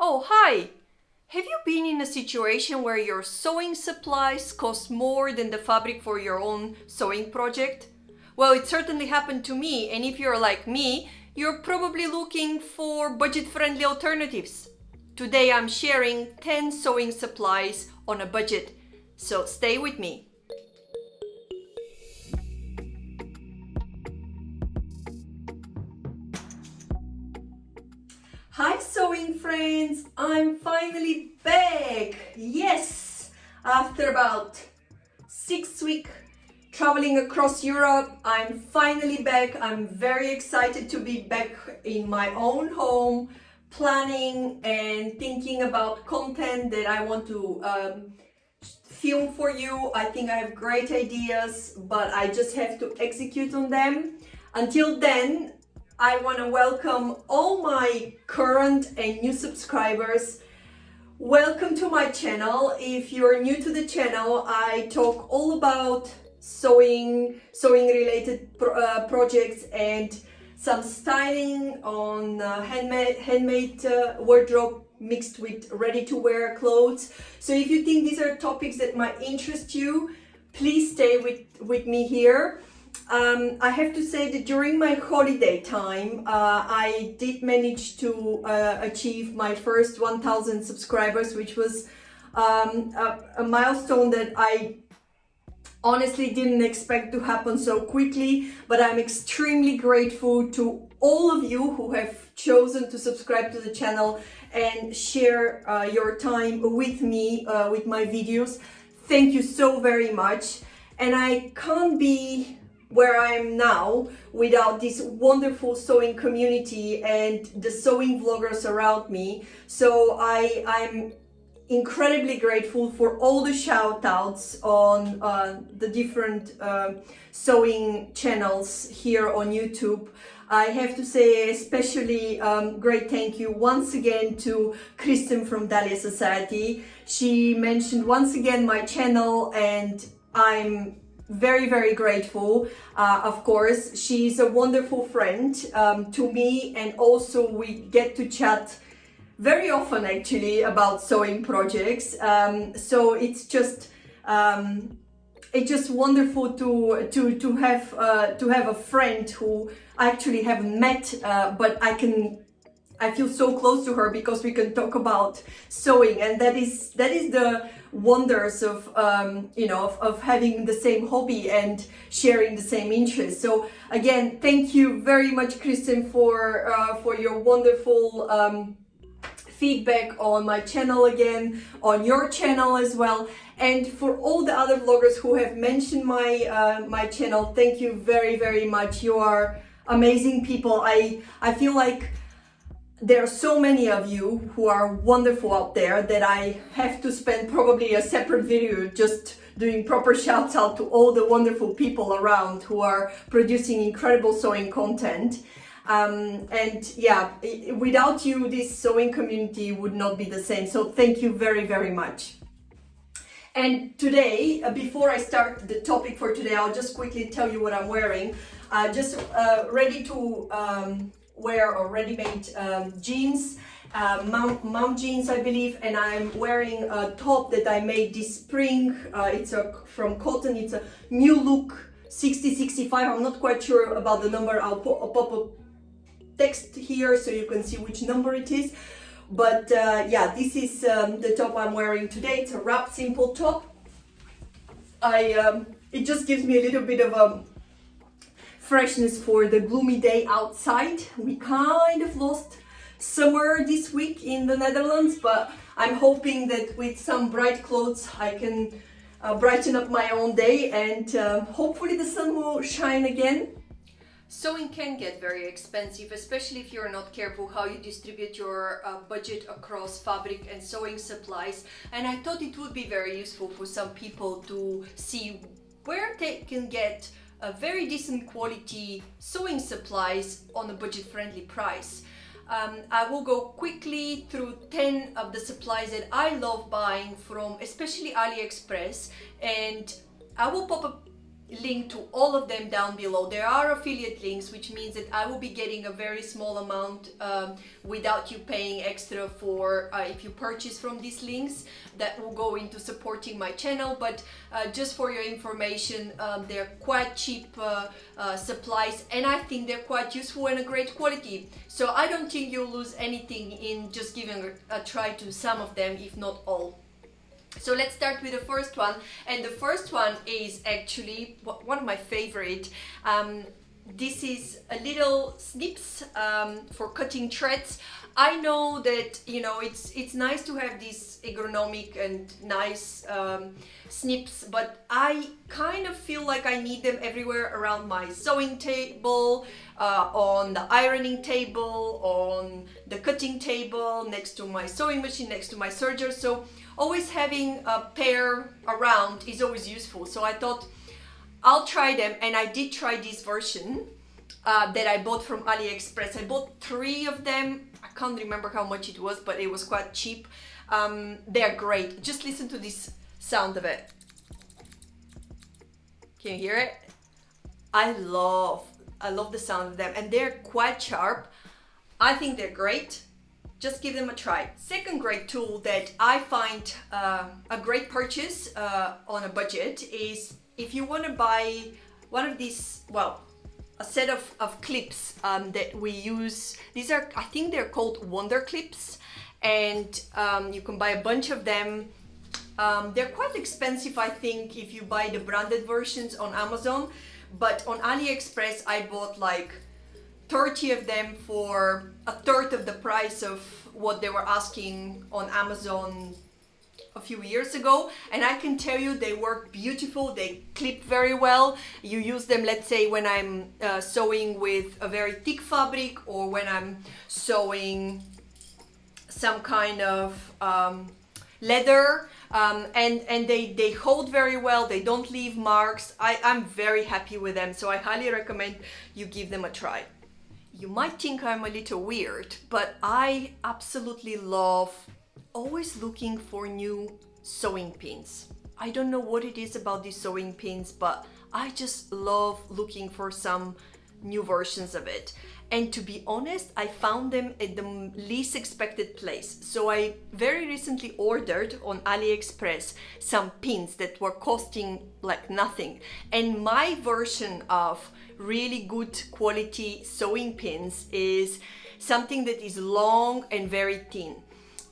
Oh, hi! Have you been in a situation where your sewing supplies cost more than the fabric for your own sewing project? Well, it certainly happened to me, and if you're like me, you're probably looking for budget-friendly alternatives. Today I'm sharing 10 sewing supplies on a budget, so stay with me. Hi sewing friends, I'm finally back. Yes, after about 6 weeks traveling across Europe, I'm finally back. I'm very excited to be back in my own home, planning and thinking about content that I want to film for you. I think I have great ideas, but I just have to execute on them. Until then, I want to welcome all my current and new subscribers. Welcome to my channel. If you're new to the channel, I talk all about sewing related projects and some styling on handmade wardrobe mixed with ready-to-wear clothes. So if you think these are topics that might interest you, please stay with me here. I have to say that during my holiday time, I did manage to achieve my first 1,000 subscribers, which was a milestone that I honestly didn't expect to happen so quickly, but I'm extremely grateful to all of you who have chosen to subscribe to the channel and share your time with me, with my videos. Thank you so very much. And I can't be where I am now without this wonderful sewing community and the sewing vloggers around me. So I'm incredibly grateful for all the shout outs on the different sewing channels here on YouTube. I have to say especially great thank you once again to Kristen from Dahlia Society. She mentioned once again my channel and I'm very grateful. Of course, she's a wonderful friend to me, and also we get to chat very often actually about sewing projects. So it's just wonderful to have a friend who I actually haven't met, but I feel so close to her because we can talk about sewing, and that is the wonders of of having the same hobby and sharing the same interests. So again, thank you very much, Kristen, for your wonderful feedback on my channel, again on your channel as well, and for all the other vloggers who have mentioned my channel. Thank you very much. You are amazing people. I feel like there are so many of you who are wonderful out there that I have to spend probably a separate video just doing proper shouts out to all the wonderful people around who are producing incredible sewing content. And yeah, without you, this sewing community would not be the same. So thank you very much. And today, before I start the topic for today, I'll just quickly tell you what I'm wearing. Just ready to wear or ready-made jeans, mom jeans I believe, and I'm wearing a top that I made this spring. It's from cotton. It's a new look 6065. I'm not quite sure about the number. I'll pop a text here so you can see which number it is, but yeah, this is the top I'm wearing today. It's a wrap simple top. It just gives me a little bit of a freshness for the gloomy day outside. We kind of lost summer this week in the Netherlands, but I'm hoping that with some bright clothes I can brighten up my own day, and hopefully the sun will shine again. Sewing can get very expensive, especially if you're not careful how you distribute your budget across fabric and sewing supplies. And I thought it would be very useful for some people to see where they can get a very decent quality sewing supplies on a budget-friendly price. I will go quickly through 10 of the supplies that I love buying from, especially AliExpress, and I will pop a link to all of them down below. There are affiliate links, which means that I will be getting a very small amount without you paying extra for if you purchase from these links. That will go into supporting my channel, but just for your information, they're quite cheap supplies, and I think they're quite useful and a great quality. So I don't think you'll lose anything in just giving a try to some of them, if not all. So let's start with the first one, and the first one is actually one of my favorite. This is a little snips for cutting threads. I know that, you know, it's nice to have these ergonomic and nice snips, but I kind of feel like I need them everywhere around my sewing table, on the ironing table, on the cutting table, next to my sewing machine, next to my serger. So always having a pair around is always useful. So I thought I'll try them, and I did try this version that I bought from AliExpress. I bought 3 of them. I can't remember how much it was, but it was quite cheap. They're great. Just listen to this sound of it. Can you hear it? I love the sound of them, and they're quite sharp. I think they're great. Just give them a try. Second great tool that I find a great purchase on a budget is if you want to buy one of these, well, a set of clips that we use. These are, I think they're called Wonder Clips, and you can buy a bunch of them. They're quite expensive, I think, if you buy the branded versions on Amazon, but on AliExpress I bought like 30 of them for a third of the price of what they were asking on Amazon a few years ago, and I can tell you they work beautiful. They clip very well. You use them, let's say, when I'm sewing with a very thick fabric, or when I'm sewing some kind of leather, and they hold very well. They don't leave marks. I'm very happy with them, so I highly recommend you give them a try. You might think I'm a little weird, but I absolutely love always looking for new sewing pins. I don't know what it is about these sewing pins, but I just love looking for some new versions of it. And to be honest, I found them at the least expected place. So I very recently ordered on AliExpress some pins that were costing like nothing. And my version of really good quality sewing pins is something that is long and very thin.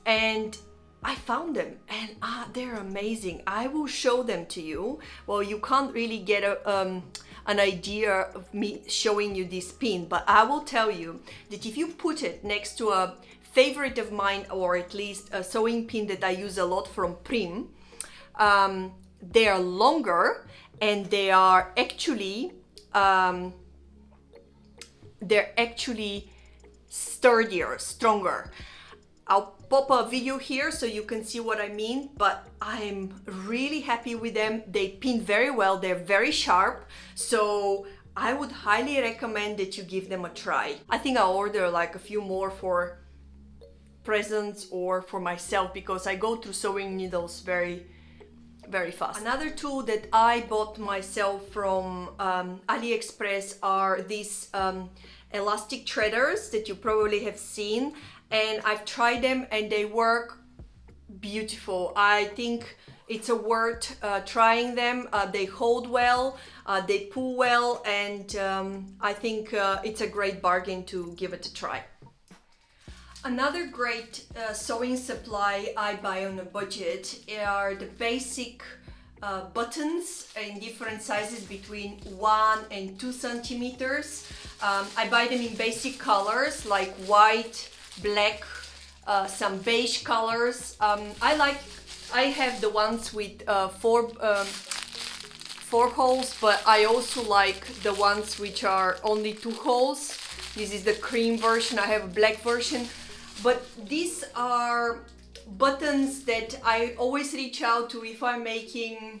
And I found them, and they're amazing. I will show them to you. Well, you can't really get an idea of me showing you this pin, but I will tell you that if you put it next to a favorite of mine, or at least a sewing pin that I use a lot from Prim, they are longer, and they are actually sturdier, stronger. I'll pop a video here so you can see what I mean, but I'm really happy with them. They pin very well, they're very sharp, so I would highly recommend that you give them a try. I think I'll order like a few more for presents or for myself, because I go through sewing needles very fast. Another tool that I bought myself from AliExpress are these elastic threaders that you probably have seen, and I've tried them and they work beautiful. I think it's a worth trying them. They hold well, they pull well, and I think it's a great bargain to give it a try. Another great sewing supply I buy on a budget are the basic buttons in different sizes between 1 and 2 centimeters. I buy them in basic colors like white, black, some beige colors. I have the ones with 4 holes, but I also like the ones which are only 2 holes. This is the cream version. I have a black version, but these are buttons that I always reach out to if I'm making,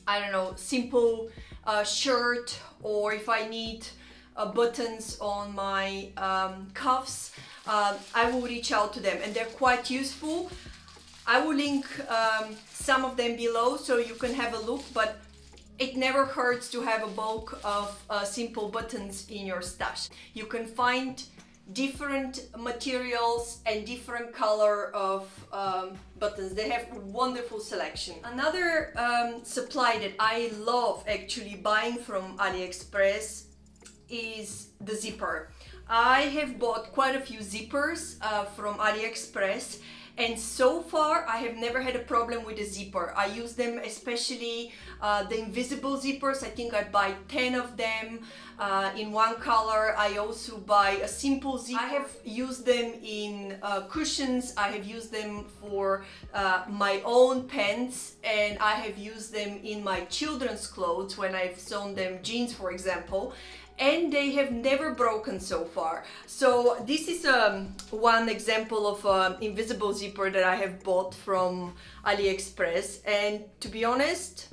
I don't know, simple shirt, or if I need buttons on my cuffs. I will reach out to them, and they're quite useful. I will link some of them below so you can have a look, but it never hurts to have a bulk of simple buttons in your stash. You can find different materials and different color of buttons. They have wonderful selection. Another supply that I love actually buying from AliExpress is the zipper. I have bought quite a few zippers from AliExpress, and so far I have never had a problem with the zipper. I use them, especially the invisible zippers. I think I buy 10 of them in one color. I also buy a simple zipper. I have used them in cushions. I have used them for my own pants, and I have used them in my children's clothes when I've sewn them jeans, for example. And they have never broken so far. So this is one example of an invisible zipper that I have bought from AliExpress, and to be honest,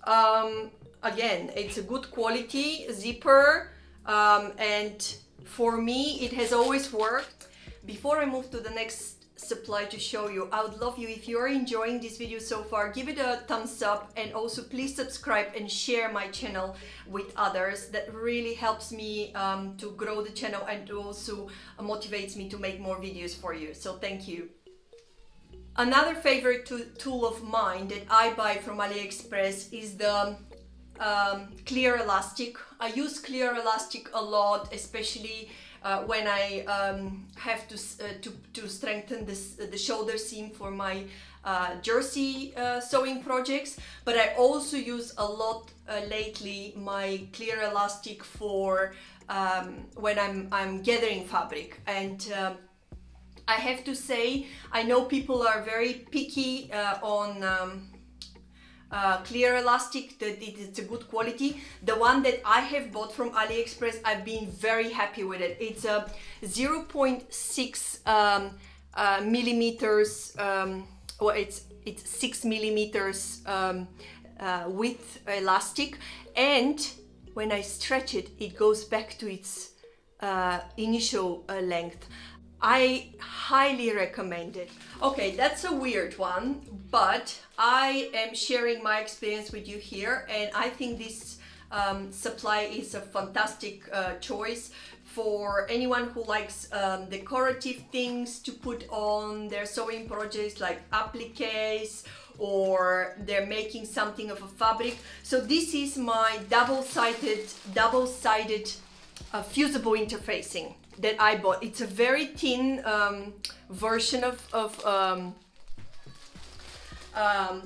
again, it's a good quality zipper, and for me it has always worked. Before I move to the next supply to show you, I would love you, if you're enjoying this video so far, give it a thumbs up, and also please subscribe and share my channel with others. That really helps me to grow the channel, and also motivates me to make more videos for you, so thank you. Another favorite tool of mine that I buy from AliExpress is the clear elastic. I use clear elastic a lot, especially when I have to strengthen the shoulder seam for my jersey sewing projects, but I also use a lot lately my clear elastic for when I'm gathering fabric. And I have to say, I know people are very picky on clear elastic, that it's a good quality. The one that I have bought from AliExpress, I've been very happy with it. It's a 0.6 millimeters, well, it's 6 millimeters width elastic, and when I stretch it, it goes back to its initial length. I highly recommend it. Okay, that's a weird one, but I am sharing my experience with you here, and I think this supply is a fantastic choice for anyone who likes decorative things to put on their sewing projects, like appliques, or they're making something of a fabric. So this is my double-sided fusible interfacing that I bought. It's a very thin version of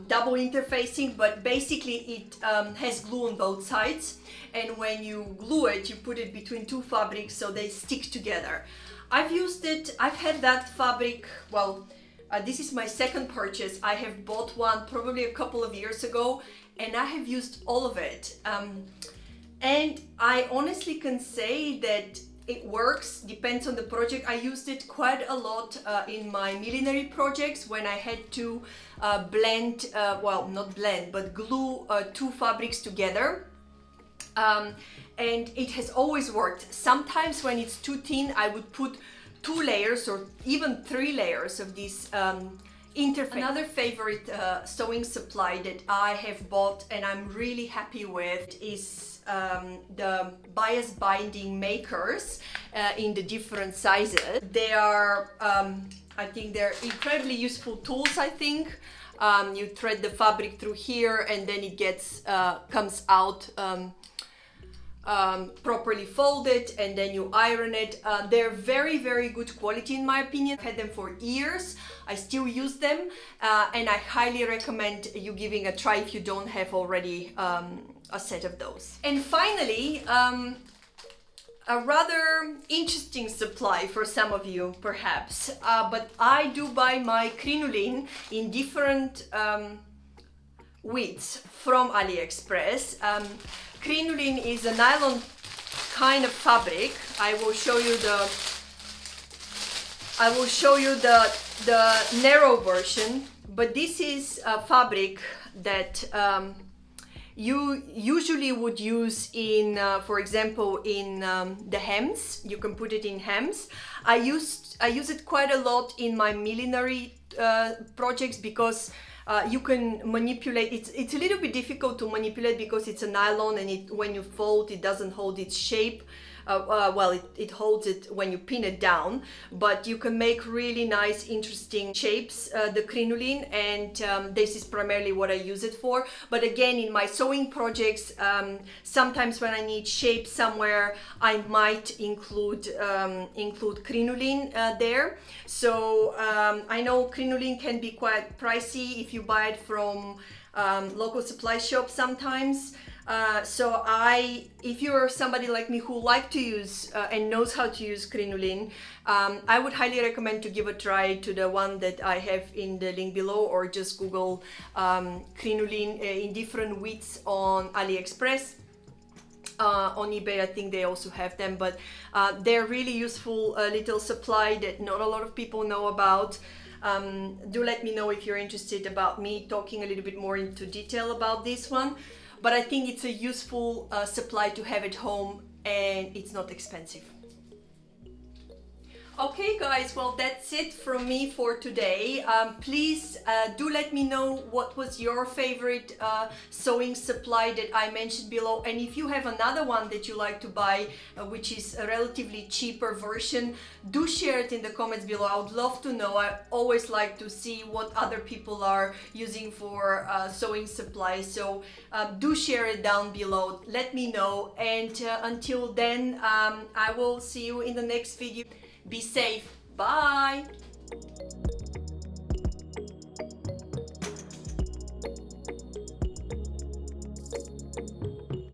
double interfacing, but basically it has glue on both sides, and when you glue it, you put it between two fabrics so they stick together. I've used it, I've had that fabric, well, this is my second purchase. I have bought one probably a couple of years ago, and I have used all of it, and I honestly can say that it works, depends on the project. I used it quite a lot in my millinery projects when I had to blend, well, not blend, but glue two fabrics together. And it has always worked. Sometimes when it's too thin, I would put 2 layers or even 3 layers of this interface. Another favorite sewing supply that I have bought and I'm really happy with is the bias binding makers in the different sizes. They are, I think they're incredibly useful tools, I think. You thread the fabric through here and then it gets, comes out properly folded, and then you iron it. They're very, very good quality in my opinion. I've had them for years. I still use them, and I highly recommend you giving a try if you don't have already a set of those. And finally, a rather interesting supply for some of you perhaps, but I do buy my crinoline in different widths from AliExpress. Crinoline is a nylon kind of fabric. I will show you the narrow version, but this is a fabric that you usually would use in, for example, in the hems. You can put it in hems. I use it quite a lot in my millinery projects because you can manipulate. It's a little bit difficult to manipulate because it's a nylon, and when you fold, it doesn't hold its shape. Well, it holds it when you pin it down, but you can make really nice, interesting shapes, the crinoline, and this is primarily what I use it for. But again, in my sewing projects, sometimes when I need shape somewhere, I might include crinoline there. So I know crinoline can be quite pricey if you buy it from local supply shops sometimes. So if you're somebody like me who like to use and knows how to use crinoline, I would highly recommend to give a try to the one that I have in the link below, or just Google crinoline in different widths on AliExpress. On eBay, I think they also have them, but they're really useful little supply that not a lot of people know about. Do let me know if you're interested about me talking a little bit more into detail about this one. But I think it's a useful supply to have at home, and it's not expensive. Okay guys, well that's it from me for today. Please do let me know what was your favorite sewing supply that I mentioned below, and if you have another one that you like to buy which is a relatively cheaper version, do share it in the comments below. I would love to know. I always like to see what other people are using for sewing supplies, so do share it down below. Let me know, and until then, I will see you in the next video. Be safe. Bye.